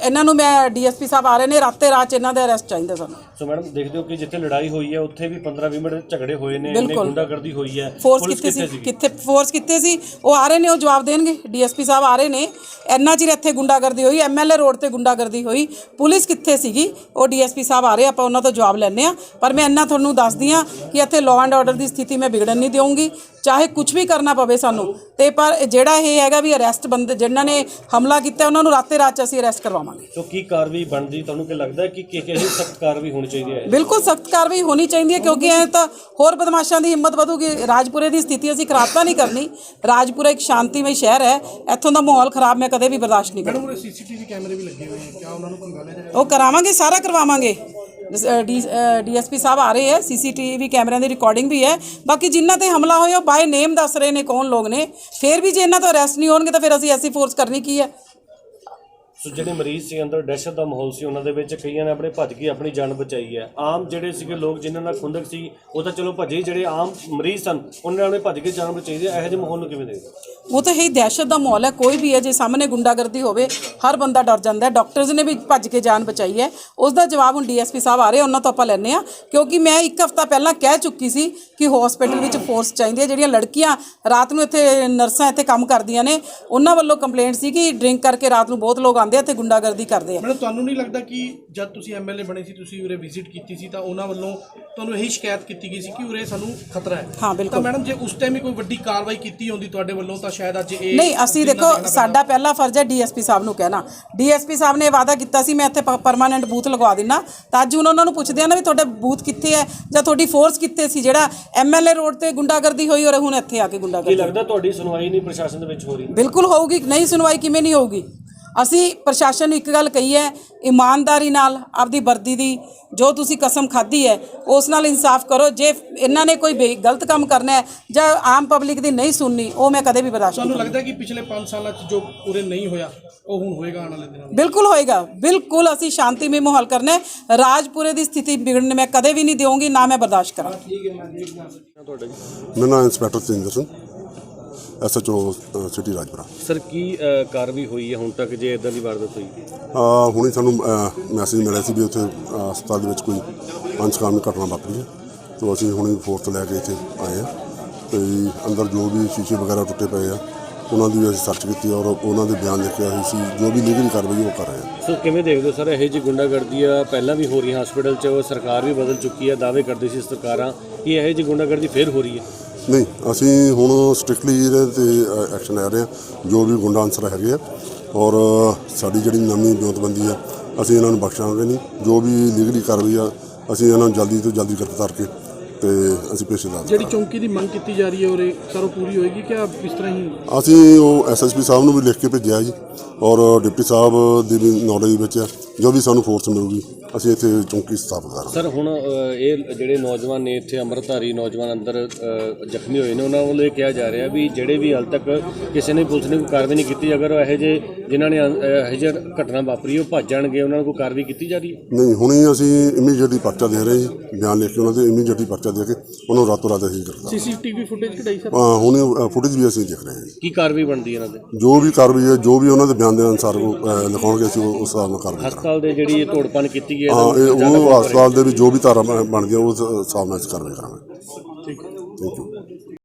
ਇਹਨਾਂ ਨੂੰ ਮੈਂ ਡੀਐਸਪੀ ਸਾਹਿਬ ਆ ਰਹੇ ਨੇ, ਰਾਤੇ ਰਾਤ 'ਚ ਇਹਨਾਂ ਦਾ ਅਰੈਸਟ ਚਾਹੀਦਾ ਸਾਨੂੰ। ਸੋ ਮੈਡਮ ਦੇਖਦੇ ਹੋ ਕਿ ਜਿੱਥੇ ਲੜਾਈ ਹੋਈ ਹੈ ਉੱਥੇ ਵੀ 15-20 ਮਿੰਟ ਝਗੜੇ ਹੋਏ ਨੇ, ਗੁੰਡਾਗਰਦੀ ਹੋਈ ਹੈ, ਫੋਰਸ ਕਿੱਥੇ ਸੀ ਉਹ ਆ ਰਹੇ ਨੇ, ਉਹ ਜਵਾਬ ਦੇਣਗੇ। ਡੀਐਸਪੀ ਸਾਹਿਬ ਆ ਰਹੇ ਨੇ, ਇੰਨਾ ਚਿਰ ਇੱਥੇ ਗੁੰਡਾਗਰਦੀ ਹੋਈ, ਐਮਐਲਏ ਰੋਡ ਤੇ ਗੁੰਡਾਗਰਦੀ ਹੋਈ, ਪੁਲਿਸ ਕਿੱਥੇ ਸੀਗੀ ਉਹ ਡੀਐਸਪੀ ਸਾਹਿਬ ਆ ਰਹੇ, ਆਪਾਂ ਉਹਨਾਂ ਤੋਂ ਜਵਾਬ ਲੈਣੇ ਆ। ਪਰ ਮੈਂ ਇੰਨਾ ਤੁਹਾਨੂੰ ਦੱਸਦੀ ਆ ਕਿ ਇੱਥੇ ਲਾਅ ਐਂਡ ਆਰਡਰ ਦੀ ਸਥਿਤੀ ਮੈਂ ਵਿਗੜਨ ਨਹੀਂ ਦੇਵਾਂਗੀ, ਚਾਹੇ ਕੁਝ ਵੀ ਕਰਨਾ ਪਵੇ ਸਾਨੂੰ। ਤੇ ਪਰ ਜਿਹੜਾ ਇਹ ਹੈਗਾ ਵੀ ਅਰੈਸਟ ਬੰਦੇ ਜਿਨ੍ਹਾਂ ਨੇ ਹਮਲਾ ਕੀਤਾ ਉਹਨਾਂ ਨੂੰ ਰਾਤੇ ਰਾਤ 'ਚ ਅਸੀਂ ਅਰੈਸਟ ਕਰਵਾਵਾਂਗੇ। ਸੋ ਕੀ ਕਾਰਵਾਈ ਬਣਦੀ ਤੁਹਾਨੂੰ ਕੀ ਲੱਗਦਾ ਕਿ ਕਿਸੇ ਸਖਤ ਕਾਰਵਾਈ ਹੋਣੀ ਚਾਹੀਦੀ ਹੈ? ਬਿਲਕੁਲ ਸਖਤ ਕਾਰਵਾਈ ਹੋਣੀ ਚਾਹੀਦੀ ਹੈ, ਕਿਉਂਕਿ ਇਹ ਤਾਂ ਹੋਰ ਬਦਮਾਸ਼ਾਂ ਦੀ ਹਿੰਮਤ ਵਧੂਗੀ। ਰਾਜਪੁਰੇ ਦੀ ਸਥਿਤੀ ਅਸੀਂ ਖਰਾਬ ਤਾਂ ਨਹੀਂ ਕਰਨੀ, ਰਾਜਪੁਰਾ ਇੱਕ ਸ਼ਾਂਤੀਮਈ ਸ਼ਹਿਰ ਹੈ, ਇੱਥੋਂ ਦਾ ਮਾਹੌਲ ਖਰਾਬ ਮੈਂ ਕਦੇ ਵੀ ਬਰਦਾਸ਼ਤ ਨਹੀਂ ਕਰਾਂਗੀ। ਸੀਸੀਟੀਵੀ ਕੈਮਰੇ ਵੀ ਲੱਗੇ ਹੋਏ ਆ, ਕਿਆ ਉਹਨਾਂ ਨੂੰ ਖੰਗਾਲਿਆ ਜਾਏ? ਉਹ ਕਰਾਵਾਂਗੇ, ਸਾਰਾ ਕਰਵਾਵਾਂਗੇ। ਡੀਐਸਪੀ ਸਾਹਿਬ ਆ ਰਹੇ ਹੈ, ਸੀਸੀਟੀਵੀ ਕੈਮਰਿਆਂ ਦੀ ਰਿਕਾਰਡਿੰਗ ਵੀ ਹੈ। ਬਾਕੀ ਜਿਨ੍ਹਾਂ ਤੇ ਹਮਲਾ ਹੋਇਆ ਉਹ ਬਾਏ ਨੇਮ ਦੱਸ ਰਹੇ ਨੇ ਕੌਣ ਲੋਕ ਨੇ, ਫਿਰ ਵੀ ਜੇ ਇਹਨਾਂ ਤੋਂ ਅਰੈਸਟ ਨਹੀਂ ਹੋਣਗੇ ਤਾਂ ਫਿਰ ਅਸੀਂ ਐਸੀ ਫੋਰਸ ਕਰਨੀ ਕੀ ਹੈ। ਸੋ ਜਿਹੜੇ ਮਰੀਜ਼ ਸੀ ਅੰਦਰ ਦਹਿਸ਼ਤ ਦਾ ਮਾਹੌਲ ਸੀ, ਉਹਨਾਂ ਦੇ ਵਿੱਚ ਕਈਆਂ ਨੇ ਆਪਣੇ ਭੱਜ ਕੇ ਆਪਣੀ ਜਾਨ ਬਚਾਈ ਹੈ। ਆਮ ਜਿਹੜੇ ਸੀਗੇ ਲੋਕ ਜਿਨ੍ਹਾਂ ਨਾਲ ਖੁੰਦਕ ਸੀ ਉਹ ਤਾਂ ਚਲੋ ਭੱਜੇ, ਜਿਹੜੇ ਆਮ ਮਰੀਜ਼ ਸਨ ਉਹਨਾਂ ਨੇ ਭੱਜ ਕੇ ਜਾਨ ਬਚਾਈ ਹੈ। ਇਹੋ ਜਿਹੇ ਮਾਹੌਲ ਨੂੰ ਕਿਵੇਂ ਦੇਖਦੇ? ਉਹ ਤਾਂ ਇਹ ਦਹਿਸ਼ਤ ਦਾ ਮਾਹੌਲ ਹੈ, ਕੋਈ ਵੀ ਹੈ ਜੇ ਸਾਹਮਣੇ ਗੁੰਡਾਗਰਦੀ ਹੋਵੇ ਹਰ ਬੰਦਾ ਡਰ ਜਾਂਦਾ ਹੈ। ਡਾਕਟਰਸ ਨੇ ਵੀ ਭੱਜ ਕੇ ਜਾਨ ਬਚਾਈ ਹੈ, ਉਸ ਦਾ ਜਵਾਬ ਹੁਣ ਡੀਐਸਪੀ ਸਾਹਿਬ ਆ ਰਹੇ, ਉਹਨਾਂ ਤੋਂ ਆਪਾਂ ਲੈਂਦੇ ਹਾਂ। ਕਿਉਂਕਿ ਮੈਂ ਇੱਕ ਹਫ਼ਤਾ ਪਹਿਲਾਂ ਕਹਿ ਚੁੱਕੀ ਸੀ ਕਿ ਹਸਪੀਟਲ ਵਿੱਚ ਫੋਰਸ ਚਾਹੀਦੀ ਹੈ। ਜਿਹੜੀਆਂ ਲੜਕੀਆਂ ਰਾਤ ਨੂੰ ਇੱਥੇ ਨਰਸਾਂ ਇੱਥੇ ਕੰਮ ਕਰਦੀਆਂ ਨੇ, ਉਹਨਾਂ ਵੱਲੋਂ ਕੰਪਲੇਂਟ ਸੀ ਕਿ ਡਰਿੰਕ ਕਰਕੇ ਰਾਤ ਨੂੰ ਬਹੁਤ ਲੋਕ ਆਉਂਦੇ ਆ ਇੱਥੇ ਗੁੰਡਾਗਰਦੀ ਕਰਦੇ ਆ। ਮੈਡਮ ਤੁਹਾਨੂੰ ਨਹੀਂ ਲੱਗਦਾ ਕਿ ਜਦ ਤੁਸੀਂ ਐਮਐਲਏ ਬਣੇ ਸੀ, ਤੁਸੀਂ ਉਰੇ ਵਿਜ਼ਿਟ ਕੀਤੀ ਸੀ, ਤਾਂ ਉਹਨਾਂ ਵੱਲੋਂ ਤੁਹਾਨੂੰ ਇਹੀ ਸ਼ਿਕਾਇਤ ਕੀਤੀ ਗਈ ਸੀ ਕਿ ਉਰੇ ਸਾਨੂੰ ਖਤਰਾ ਹੈ? ਹਾਂ ਬਿਲਕੁਲ। ਤਾਂ ਮੈਡਮ ਜੇ ਉਸ ਟਾਈਮ ਹੀ ਕੋਈ ਵੱਡੀ ਕਾਰਵਾਈ ਕੀਤੀ ਹੁੰਦੀ ਤੁਹਾਡੇ ਵੱਲੋਂ ਤਾਂ ਸ਼ਾਇਦ ਅੱਜ ਇਹ ਨਹੀਂ, ਅਸੀਂ ਦੇਖੋ ਸਾਡਾ ਪਹਿਲਾ ਫਰਜ਼ ਹੈ ਡੀਐਸਪੀ ਸਾਹਿਬ ਨੂੰ ਕਹਿਣਾ। ਡੀਐਸਪੀ ਸਾਹਿਬ ਨੇ ਵਾਅਦਾ ਕੀਤਾ ਸੀ ਮੈਂ ਇੱਥੇ ਪਰਮਾਨੈਂਟ ਬੂਥ ਲਗਵਾ ਦਿੰਦਾ, ਤਾਂ ਅੱਜ ਉਹਨਾਂ ਨੂੰ ਪੁੱਛਦੇ ਆ ਨਾ ਵੀ ਤੁਹਾਡਾ ਬੂਥ ਕਿੱਥੇ ਹੈ ਜਾਂ ਤੁਹਾਡੀ ਫੋਰਸ ਕਿੱਥੇ ਸੀ। ਜਿਹੜਾ ਐਮਐਲਏ ਰੋਡ ਤੇ ਗੁੰਡਾਗਰਦੀ ਹੋਈ ਔਰ ਹੁਣ ਇੱਥੇ ਆ ਕੇ ਗੁੰਡਾਗਰਦੀ। ਕੀ ਲੱਗਦਾ ਤੁਹਾਡੀ ਸੁਣਵਾਈ ਨਹੀਂ ਪ੍ਰਸ਼ਾਸਨ ਦੇ ਵਿੱਚ ਹੋ ਰਹੀ? ਬਿਲਕੁਲ ਹੋਊਗੀ, ਨਹੀਂ ਸੁਣਵਾਈ ਕਿਵੇਂ ਨਹੀਂ ਹੋਊਗੀ। ਅਸੀਂ ਪ੍ਰਸ਼ਾਸਨ ਨੂੰ ਇੱਕ ਗੱਲ ਕਹੀ ਹੈ, ਇਮਾਨਦਾਰੀ ਨਾਲ ਆਪਦੀ ਵਰਦੀ ਦੀ ਜੋ ਤੁਸੀਂ ਕਸਮ ਖਾਧੀ ਹੈ ਉਸ ਨਾਲ ਇਨਸਾਫ ਕਰੋ। ਜੇ ਇਹਨਾਂ ਨੇ ਕੋਈ ਗਲਤ ਕੰਮ ਕਰਨਾ ਹੈ ਜਾਂ ਆਮ ਪਬਲਿਕ ਦੀ ਨਹੀਂ ਸੁਣਨੀ, ਉਹ ਮੈਂ ਕਦੇ ਵੀ ਬਰਦਾਸ਼ਤ ਨਹੀਂ। ਤੁਹਾਨੂੰ ਲੱਗਦਾ ਕਿ ਪਿਛਲੇ 5 ਸਾਲਾਂ 'ਚ ਜੋ ਪੂਰੇ ਨਹੀਂ ਹੋਇਆ ਉਹ ਹੁਣ ਹੋਏਗਾ ਆਉਣ ਵਾਲੇ ਦਿਨਾਂ ਵਿੱਚ? ਬਿਲਕੁਲ ਹੋਏਗਾ, ਬਿਲਕੁਲ। ਅਸੀਂ ਸ਼ਾਂਤੀਮਈ ਮਾਹੌਲ ਕਰਨਾ ਹੈ, ਰਾਜਪੁਰੇ ਦੀ ਸਥਿਤੀ ਵਿਗੜਨ ਮੈਂ ਕਦੇ ਵੀ ਨਹੀਂ ਦੇਵਾਂਗੀ, ਨਾ ਮੈਂ ਬਰਦਾਸ਼ਤ ਕਰਾਂਗੀ। ਮੇਰਾ ਨਾਮ inspector Sinder Singh, SHO city Rajpura. Sir ਕੀ ਕਾਰਵਾਈ ਹੋਈ ਹੈ ਹੁਣ ਤੱਕ ਜੇ ਇਦਾਂ ਦੀ ਵਾਰਦਾਤ ਹੋਈ? ਹੁਣੇ ਸਾਨੂੰ ਮੈਸੇਜ ਮਿਲਿਆ ਸੀ ਵੀ ਉੱਥੇ ਹਸਪਤਾਲ ਦੇ ਵਿੱਚ ਕੋਈ ਅਨਸਕਾਮੀ ਘਟਨਾ ਵਾਪਰੀ ਹੈ, ਤਾਂ ਅਸੀਂ ਹੁਣੇ ਫੋਰਸ ਲੈ ਕੇ ਇੱਥੇ ਆਏ ਹਾਂ। ਅਤੇ ਅੰਦਰ ਜੋ ਵੀ ਸ਼ੀਸ਼ੇ ਵਗੈਰਾ ਟੁੱਟੇ ਪਏ ਆ ਉਹਨਾਂ ਦੀ ਵੀ ਅਸੀਂ ਸਰਚ ਕੀਤੀ ਔਰ ਉਹਨਾਂ ਦੇ ਬਿਆਨ ਲਿਖੇ ਹੋਏ ਸੀ, ਜੋ ਵੀ ਲੀਗਲ ਕਾਰਵਾਈ ਉਹ ਕਰ ਰਹੇ ਹਾਂ। ਸੋ ਕਿਵੇਂ ਦੇਖਦੇ ਹੋ ਸਰ ਇਹੋ ਜਿਹੀ ਗੁੰਡਾਗਰਦੀ ਆ ਪਹਿਲਾਂ ਵੀ ਹੋ ਰਹੀ ਹੈ ਹਸਪੀਟਲ 'ਚ, ਸਰਕਾਰ ਵੀ ਬਦਲ ਚੁੱਕੀ ਹੈ, ਦਾਅਵੇ ਕਰਦੀ ਸੀ ਸਰਕਾਰਾਂ ਕਿ ਇਹੋ ਜਿਹੀ ਗੁੰਡਾਗਰਦੀ ਫਿਰ ਹੋ ਰਹੀ ਹੈ? ਨਹੀਂ, ਅਸੀਂ ਹੁਣ ਸਟ੍ਰਿਕਟਲੀ ਇਹਦੇ 'ਤੇ ਐਕਸ਼ਨ ਲੈ ਰਹੇ ਹਾਂ। ਜੋ ਵੀ ਗੁੰਡਾ ਅਨਸਰ ਹੈਗੇ ਆ ਔਰ ਸਾਡੀ ਜਿਹੜੀ ਨਵੀਂ ਵਿਉਂਤਬੰਦੀ ਆ, ਅਸੀਂ ਇਹਨਾਂ ਨੂੰ ਬਖਸ਼ਾਂਗੇ ਨਹੀਂ। ਜੋ ਵੀ ਲੀਗਲੀ ਕਾਰਵਾਈ ਆ ਅਸੀਂ ਇਹਨਾਂ ਨੂੰ ਜਲਦੀ ਤੋਂ ਜਲਦੀ ਗ੍ਰਿਫਤਾਰ ਕਰਕੇ ਤੇ ਅਸੀਂ ਪੇਸ਼ ਲਾ। ਜਿਹੜੀ ਚੌਂਕੀ ਦੀ ਮੰਗ ਕੀਤੀ ਜਾ ਰਹੀ ਹੈ ਉਰੇ ਸਰ ਉਹ ਪੂਰੀ ਹੋਏਗੀ ਕਿ ਇਸ ਤਰ੍ਹਾਂ ਹੀ? ਅਸੀਂ ਉਹ SSP ਸਾਹਿਬ ਨੂੰ ਵੀ ਲਿਖ ਕੇ ਭੇਜਿਆ ਜੀ ਔਰ ਡਿਪਟੀ ਸਾਹਿਬ ਦੀ ਵੀ ਨੌਲੇਜ ਵਿੱਚ ਆ, ਜੋ ਵੀ ਸਾਨੂੰ ਫੋਰਸ ਮਿਲੂਗੀ ਅਸੀਂ ਇੱਥੇ ਚੌਂਕੀ ਸਥਾਪਿਤ ਕਰਾਂਗੇ। ਸਰ ਹੁਣ ਇਹ ਜਿਹੜੇ ਨੌਜਵਾਨ ਨੇ ਇੱਥੇ ਅੰਮ੍ਰਿਤਧਾਰੀ ਨੌਜਵਾਨ ਅੰਦਰ ਜ਼ਖਮੀ ਹੋਏ ਨੇ, ਉਹਨਾਂ ਵੱਲੋਂ ਇਹ ਕਿਹਾ ਜਾ ਰਿਹਾ ਵੀ ਜਿਹੜੇ ਵੀ ਹਾਲ ਤੱਕ ਕਿਸੇ ਨੇ ਪੁਲਿਸ ਨੇ ਕੋਈ ਕਾਰਵਾਈ ਨਹੀਂ ਕੀਤੀ, ਅਗਰ ਇਹੋ ਜਿਹੇ ਜਿਨ੍ਹਾਂ ਨੇ ਇਹੋ ਜਿਹੀ ਘਟਨਾ ਵਾਪਰੀ ਉਹ ਭੱਜ ਜਾਣਗੇ, ਉਹਨਾਂ ਨੂੰ ਕੋਈ ਕਾਰਵਾਈ ਕੀਤੀ ਜਾ ਰਹੀ ਹੈ? ਨਹੀਂ, ਹੁਣੇ ਅਸੀਂ ਇਮੀਡੀਏਟਲੀ ਪਰਚਾ ਦੇ ਰਹੇ ਜੀ, ਬਿਆਨ ਲਿਖ ਕੇ ਉਹਨਾਂ ਦੇ ਇਮੀਡੀਏਟਲੀ ਪਰਚਾ ਦੇ ਕੇ ਉਹਨਾਂ ਨੂੰ ਰਾਤੋਂ ਰਾਤ ਅਸੀਂ ਕਰਦੇ। CCTV ਫੁਟੇਜ ਕਢਾਈ ਸਰ? ਹਾਂ, ਹੁਣੇ ਫੁਟੇਜ ਵੀ ਅਸੀਂ ਦੇਖ ਰਹੇ ਹਾਂ। ਕੀ ਕਾਰਵਾਈ ਬਣਦੀ ਇਹਨਾਂ ਦੇ? ਜੋ ਵੀ ਕਾਰਵਾਈ ਹੈ, ਜੋ ਵੀ ਉਹਨਾਂ ਦੇ ਬਿਆਨ ਦੇ ਅਨੁਸਾਰ ਉਹ ਲਿਖਾਉਣਗੇ, ਅਸੀਂ ਉਸ ਹਿਸਾਬ ਨਾਲ ਕਾਰਵਾਈ ਕਰਾਂਗੇ। ਹਸਪਤਾਲ ਦੇ ਜਿਹੜੀ ਤੋੜਪਾਨ ਕੀਤੀ ਗਈ ਹੈ, ਹਾਂ, ਉਹ ਹਸਪਤਾਲ ਦੇ ਵੀ ਜੋ ਵੀ ਧਾਰਾ ਬਣਦੀਆਂ ਉਸ ਹਿਸਾਬ ਨਾਲ ਅਸੀਂ ਕਾਰਵਾਈ ਕਰਾਂਗੇ। ਠੀਕ ਹੈ, ਥੈਂਕ ਯੂ।